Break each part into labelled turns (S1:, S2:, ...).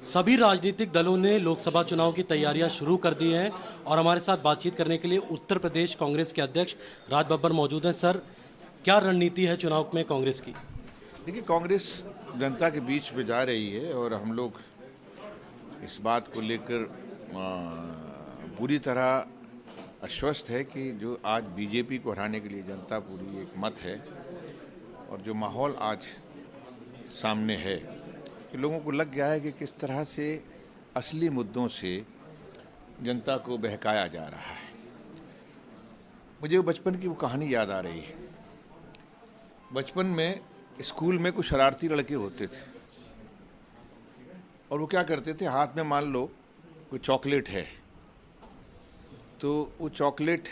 S1: सभी राजनीतिक दलों ने लोकसभा चुनाव की तैयारियां शुरू कर दी हैं और हमारे साथ बातचीत करने के लिए उत्तर प्रदेश कांग्रेस के अध्यक्ष राज बब्बर मौजूद हैं। सर, क्या रणनीति है चुनाव में कांग्रेस की?
S2: देखिए, कांग्रेस जनता के बीच में जा रही है और हम लोग इस बात को लेकर पूरी तरह आश्वस्त है कि जो आज बीजेपी को हराने के लिए जनता पूरी एक मत है और जो माहौल आज सामने है कि लोगों को लग गया है कि किस तरह से असली मुद्दों से जनता को बहकाया जा रहा है। मुझे वो बचपन की वो कहानी याद आ रही है। बचपन में स्कूल में कुछ शरारती लड़के होते थे और वो क्या करते थे, हाथ में मान लो कोई चॉकलेट है तो वो चॉकलेट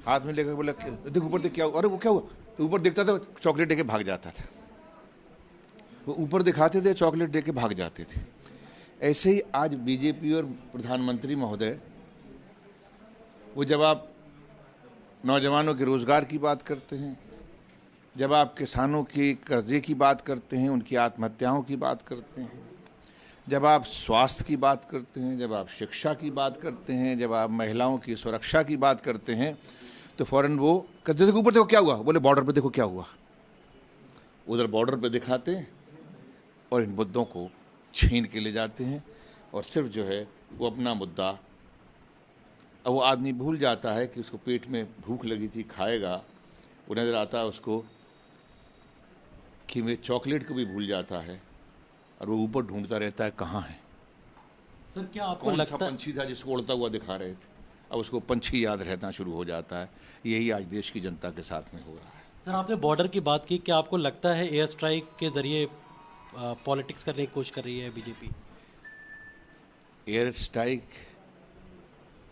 S2: हाथ में लेकर बोला देख ऊपर देख क्या हुआ, अरे वो क्या हुआ, तो ऊपर देखता था चॉकलेट देके भाग जाता था। वो ऊपर दिखाते थे चॉकलेट देके भाग जाते थे। ऐसे ही आज बीजेपी और प्रधानमंत्री महोदय, वो जब आप नौजवानों के रोजगार की बात करते हैं, जब आप किसानों के कर्जे की बात करते हैं, उनकी आत्महत्याओं की बात करते हैं, जब आप स्वास्थ्य की बात करते हैं, जब आप शिक्षा की बात करते हैं, जब आप महिलाओं की सुरक्षा की बात करते हैं, तो फौरन वो कहते देखो ऊपर देखो क्या हुआ, बोले बॉर्डर पे देखो क्या हुआ। उधर बॉर्डर पे दिखाते हैं और इन मुद्दों को छीन के ले जाते हैं और सिर्फ जो है वो अपना मुद्दा, अब वो आदमी भूल जाता है कि उसको पेट में भूख लगी थी, खाएगा, वो नज़र आता है उसको कि मैं चॉकलेट को भी भूल जाता है और वो ऊपर ढूंढता रहता है कहाँ है।
S1: सर, क्या आपको
S2: कौन सा
S1: लगता है
S2: पंछी था जिसको उड़ता हुआ दिखा रहे थे, अब उसको पंछी याद रहना शुरू हो जाता है। यही आज देश की जनता के साथ में हो रहा है।
S1: सर, आपने बॉर्डर की बात की, क्या आपको लगता है एयर स्ट्राइक के जरिए पॉलिटिक्स करने की कोशिश कर रही है बीजेपी?
S2: एयर स्ट्राइक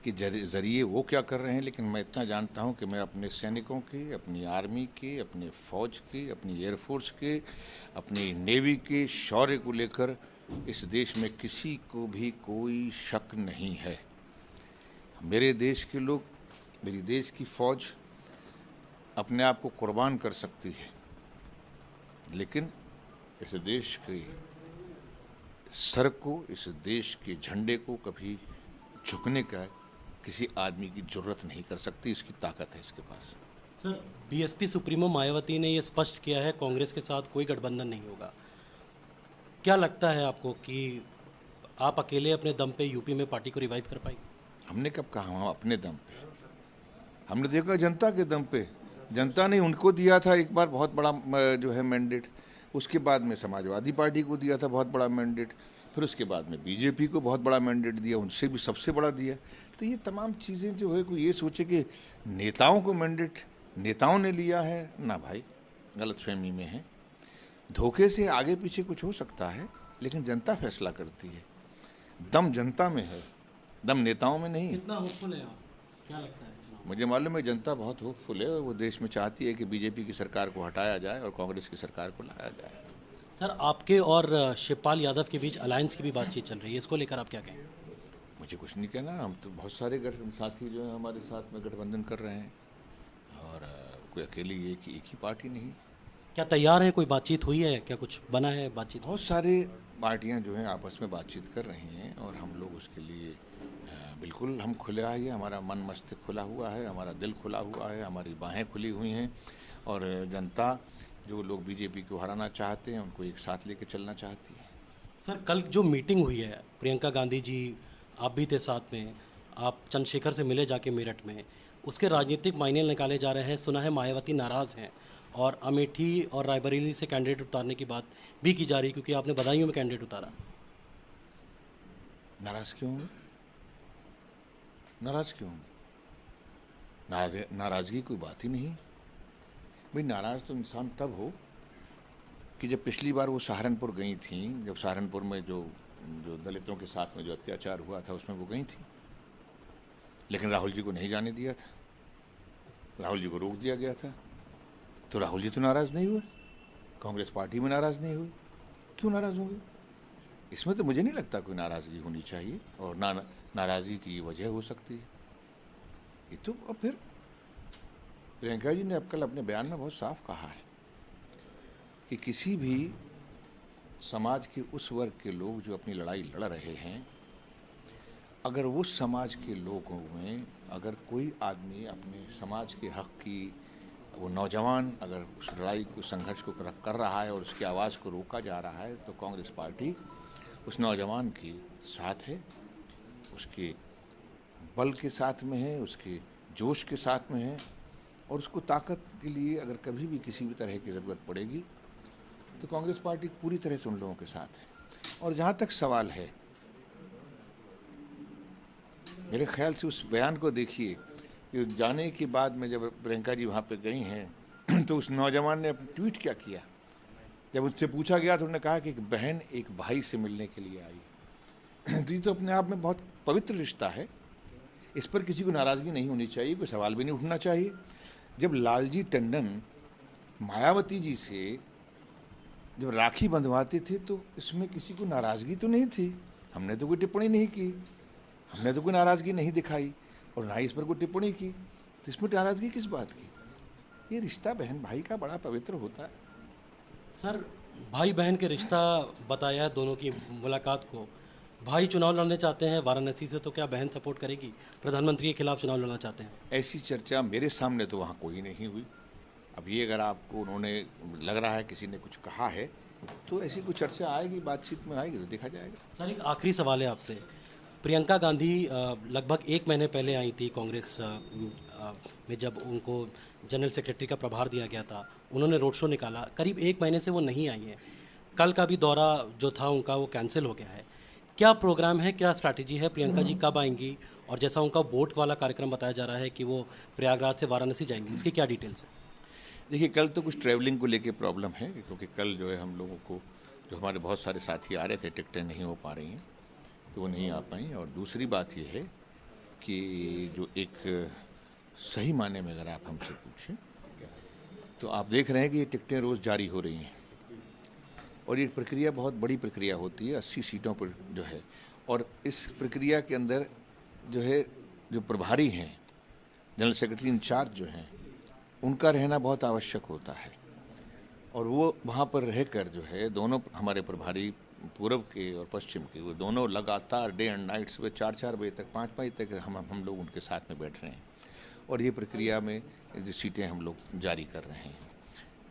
S2: के जरिए वो क्या कर रहे हैं, लेकिन मैं इतना जानता हूं कि मैं अपने सैनिकों की, अपनी आर्मी के, अपने फौज के, अपनी एयरफोर्स के, अपनी नेवी के शौर्य को लेकर इस देश में किसी को भी कोई शक नहीं है। मेरे देश के लोग, मेरी देश की फौज अपने आप को कुर्बान कर सकती है, लेकिन इस देश के सर को, इस देश के झंडे को कभी झुकने का किसी आदमी की जरूरत नहीं कर सकती। इसकी ताकत है इसके पास।
S1: सर, बीएसपी सुप्रीमो मायावती ने यह स्पष्ट किया है कांग्रेस के साथ कोई गठबंधन नहीं होगा। क्या लगता है आपको कि आप अकेले अपने दम पे यूपी में पार्टी को रिवाइव कर पाएंगे?
S2: हमने कब कहा हम अपने दम पे? हमने देखा जनता के दम पे। जनता ने उनको दिया था एक बार बहुत बड़ा जो है मैंडेट, उसके बाद में समाजवादी पार्टी को दिया था बहुत बड़ा मैंडेट, फिर उसके बाद में बीजेपी को बहुत बड़ा मैंडेट दिया, उनसे भी सबसे बड़ा दिया। तो ये तमाम चीज़ें जो है, कोई ये सोचे कि नेताओं को मैंडेट नेताओं ने लिया है, ना भाई, गलतफहमी में है। धोखे से आगे पीछे कुछ हो सकता है, लेकिन जनता फैसला करती है। दम जनता में है, दम नेताओं में नहीं।
S1: कितना होपफुल है आप? क्या लगता है?
S2: मुझे मालूम है जनता बहुत होपफुल है और वो देश में चाहती है कि बीजेपी की सरकार को हटाया जाए और कांग्रेस की सरकार को लाया जाए।
S1: सर, आपके और शिवपाल यादव के बीच अलायंस की भी बातचीत चल रही है, इसको लेकर आप क्या कहें?
S2: मुझे कुछ नहीं कहना। हम तो बहुत सारे साथी जो हैं हमारे साथ में गठबंधन कर रहे हैं और कोई अकेली एक ही पार्टी नहीं।
S1: क्या तैयार है? कोई बातचीत हुई है क्या? कुछ बना है बातचीत?
S2: बहुत सारे पार्टियां जो हैं आपस में बातचीत कर रही हैं और हम लोग उसके लिए बिल्कुल हम खुला है, हमारा मन मस्तिष्क खुला हुआ है, हमारा दिल खुला हुआ है, हमारी बाहें खुली हुई हैं और जनता, जो लोग बीजेपी को हराना चाहते हैं, उनको एक साथ लेके चलना चाहती है।
S1: सर, कल जो मीटिंग हुई है, प्रियंका गांधी जी, आप भी थे साथ में, आप चंद्रशेखर से मिले जाके मेरठ में, उसके राजनीतिक मायने निकाले जा रहे हैं। सुना है मायावती नाराज़ हैं और अमेठी और रायबरेली से कैंडिडेट उतारने की बात भी की जा रही, क्योंकि आपने बदायूं में कैंडिडेट उतारा।
S2: नाराज क्यों होंगे? नाराज क्यों होंगे? नाराजगी कोई बात ही नहीं भाई। नाराज तो इंसान तब हो कि जब पिछली बार वो सहारनपुर गई थी, जब सहारनपुर में जो दलितों के साथ में जो अत्याचार हुआ था उसमें वो गई थी, लेकिन राहुल जी को नहीं जाने दिया था, राहुल जी को रोक दिया गया था। तो राहुल जी तो नाराज नहीं हुए, कांग्रेस पार्टी में नाराज नहीं हुई, क्यों नाराज होंगे? इसमें तो मुझे नहीं लगता कोई नाराजगी होनी चाहिए और नाराजगी की वजह हो सकती है ये तो। और फिर प्रियंका जी ने अब कल अपने बयान में बहुत साफ कहा है कि किसी भी समाज के उस वर्ग के लोग जो अपनी लड़ाई लड़ रहे हैं, अगर वो समाज के लोगों में अगर कोई आदमी अपने समाज के हक की, वो नौजवान अगर उस लड़ाई को, संघर्ष को कर रहा है और उसकी आवाज़ को रोका जा रहा है, तो कांग्रेस पार्टी उस नौजवान के साथ है, उसके बल के साथ में है, उसके जोश के साथ में है, और उसको ताकत के लिए अगर कभी भी किसी भी तरह की ज़रूरत पड़ेगी तो कांग्रेस पार्टी पूरी तरह से उन लोगों के साथ है। और जहाँ तक सवाल है, मेरे ख्याल से उस बयान को देखिए कि जाने के बाद में जब प्रियंका जी वहाँ पे गई हैं तो उस नौजवान ने ट्वीट क्या किया। जब उससे पूछा गया तो उन्होंने कहा कि एक बहन एक भाई से मिलने के लिए आई। तो ये तो अपने आप में बहुत पवित्र रिश्ता है, इस पर किसी को नाराज़गी नहीं होनी चाहिए, कोई सवाल भी नहीं उठना चाहिए। जब लालजी टंडन मायावती जी से जब राखी बंधवाते थे तो इसमें किसी को नाराज़गी तो नहीं थी, हमने तो कोई टिप्पणी नहीं की, हमने तो कोई नाराज़गी नहीं दिखाई और ना ही इस पर कोई टिप्पणी की, तो इसमें नाराज़गी किस बात की। ये रिश्ता बहन भाई का बड़ा पवित्र होता है।
S1: सर, भाई बहन के रिश्ता बताया है दोनों की मुलाकात को। भाई चुनाव लड़ने चाहते हैं वाराणसी से, तो क्या बहन सपोर्ट करेगी? प्रधानमंत्री के खिलाफ चुनाव लड़ना चाहते हैं।
S2: ऐसी चर्चा मेरे सामने तो वहाँ कोई नहीं हुई। अब ये अगर आपको उन्होंने लग रहा है किसी ने कुछ कहा है तो ऐसी कोई चर्चा आएगी, बातचीत में आएगी तो देखा जाएगा।
S1: सर, एक आखिरी सवाल है आपसे। प्रियंका गांधी लगभग 1 महीने पहले आई थी कांग्रेस में, जब उनको जनरल सेक्रेटरी का प्रभार दिया गया था, उन्होंने रोड शो निकाला। करीब 1 महीने से वो नहीं आई हैं। कल का भी दौरा जो था उनका वो कैंसिल हो गया है। क्या प्रोग्राम है, क्या स्ट्रैटेजी है? प्रियंका जी कब आएंगी? और जैसा उनका वोट वाला कार्यक्रम बताया जा रहा है कि वो प्रयागराज से वाराणसी जाएंगी, उसकी क्या डिटेल्स है?
S2: देखिए, कल तो कुछ ट्रैवलिंग को लेके प्रॉब्लम है, क्योंकि कल जो है हम लोगों को, जो हमारे बहुत सारे साथी आ रहे थे, टिकटें नहीं हो पा रही हैं तो वो नहीं आ पाई। और दूसरी बात ये है कि जो एक सही मायने में अगर आप हमसे पूछें तो आप देख रहे हैं कि ये टिकटें रोज़ जारी हो रही हैं और ये प्रक्रिया बहुत बड़ी प्रक्रिया होती है, 80 सीटों पर जो है। और इस प्रक्रिया के अंदर जो है, जो प्रभारी हैं, जनरल सेक्रेटरी इंचार्ज जो हैं, उनका रहना बहुत आवश्यक होता है। और वो वहाँ पर रहकर जो है, दोनों हमारे प्रभारी पूर्व के और पश्चिम के, वो दोनों लगातार डे एंड नाइट सुबह 4-4 बजे तक, 5 बजे तक हम लोग उनके साथ में बैठ रहे हैं। और ये प्रक्रिया में जो सीटें हम लोग जारी कर रहे हैं,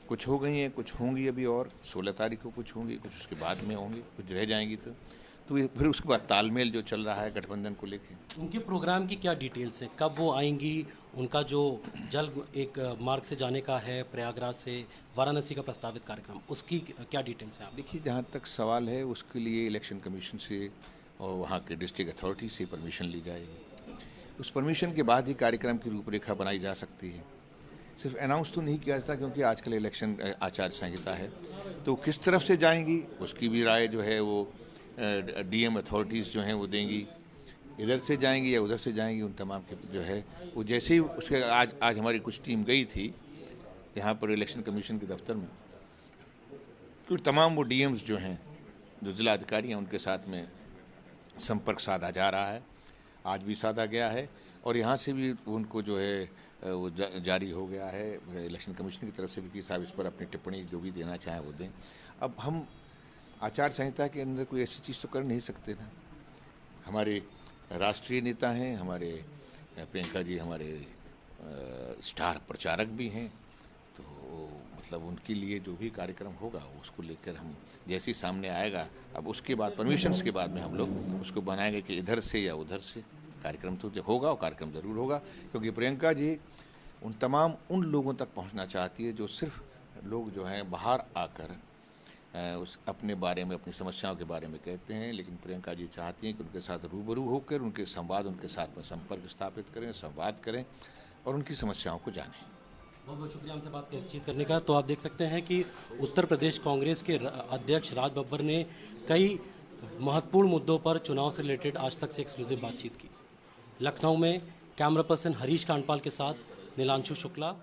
S2: कुछ हो गई हैं, कुछ होंगी अभी, और 16 तारीख को कुछ होंगी, कुछ उसके बाद में होंगी, कुछ रह जाएंगी। तो ये फिर उसके बाद तालमेल जो चल रहा है गठबंधन को लेके।
S1: उनके प्रोग्राम की क्या डिटेल्स है? कब वो आएंगी? उनका जो जल्द एक मार्ग से जाने का है प्रयागराज से वाराणसी का प्रस्तावित कार्यक्रम, उसकी क्या डिटेल्स हैं?
S2: देखिए, जहाँ तक सवाल है उसके लिए इलेक्शन कमीशन से और वहाँ के डिस्ट्रिक्ट अथॉरिटी से परमिशन ली जाएगी। उस परमिशन के बाद ही कार्यक्रम की रूपरेखा बनाई जा सकती है। सिर्फ अनाउंस तो नहीं किया जाता, क्योंकि आजकल इलेक्शन आचार संहिता है, तो किस तरफ से जाएंगी उसकी भी राय जो है वो डीएम अथॉरिटीज़ जो हैं वो देंगी। इधर से जाएंगी या उधर से जाएंगी, उन तमाम के जो है वो जैसे ही उसके आज हमारी कुछ टीम गई थी यहाँ पर इलेक्शन कमीशन के दफ्तर में, तो तमाम वो डीएम्स जो हैं, जो जिला अधिकारी हैं, उनके साथ में संपर्क साधा जा रहा है। आज भी साधा गया है और यहाँ से भी उनको जो है वो जारी हो गया है इलेक्शन कमीशन की तरफ से भी कि साहब इस पर अपनी टिप्पणी जो भी देना चाहें वो दें। अब हम आचार संहिता के अंदर कोई ऐसी चीज़ तो कर नहीं सकते ना। हमारे राष्ट्रीय नेता हैं, हमारे प्रियंका जी हमारे स्टार प्रचारक भी हैं, तो मतलब उनके लिए जो भी कार्यक्रम होगा उसको लेकर हम जैसे ही सामने आएगा, अब उसके बाद परमिशंस के बाद में हम लोग उसको बनाएंगे कि इधर से या उधर से कार्यक्रम तो जब होगा, वो कार्यक्रम ज़रूर होगा। क्योंकि प्रियंका जी उन लोगों तक पहुंचना चाहती है जो सिर्फ लोग जो हैं बाहर आकर उस अपने बारे में, अपनी समस्याओं के बारे में कहते हैं, लेकिन प्रियंका जी चाहती हैं कि उनके साथ रूबरू होकर उनके साथ में संपर्क स्थापित करें, संवाद करें और उनकी समस्याओं को जानें।
S1: बहुत बहुत शुक्रिया हमसे बातचीत करने का। तो आप देख सकते हैं कि उत्तर प्रदेश कांग्रेस के अध्यक्ष राज बब्बर ने कई महत्वपूर्ण मुद्दों पर चुनाव से रिलेटेड आज तक से एक्सक्लूसिव बातचीत की। लखनऊ में कैमरा पर्सन हरीश कांडपाल के साथ नीलांशु शुक्ला।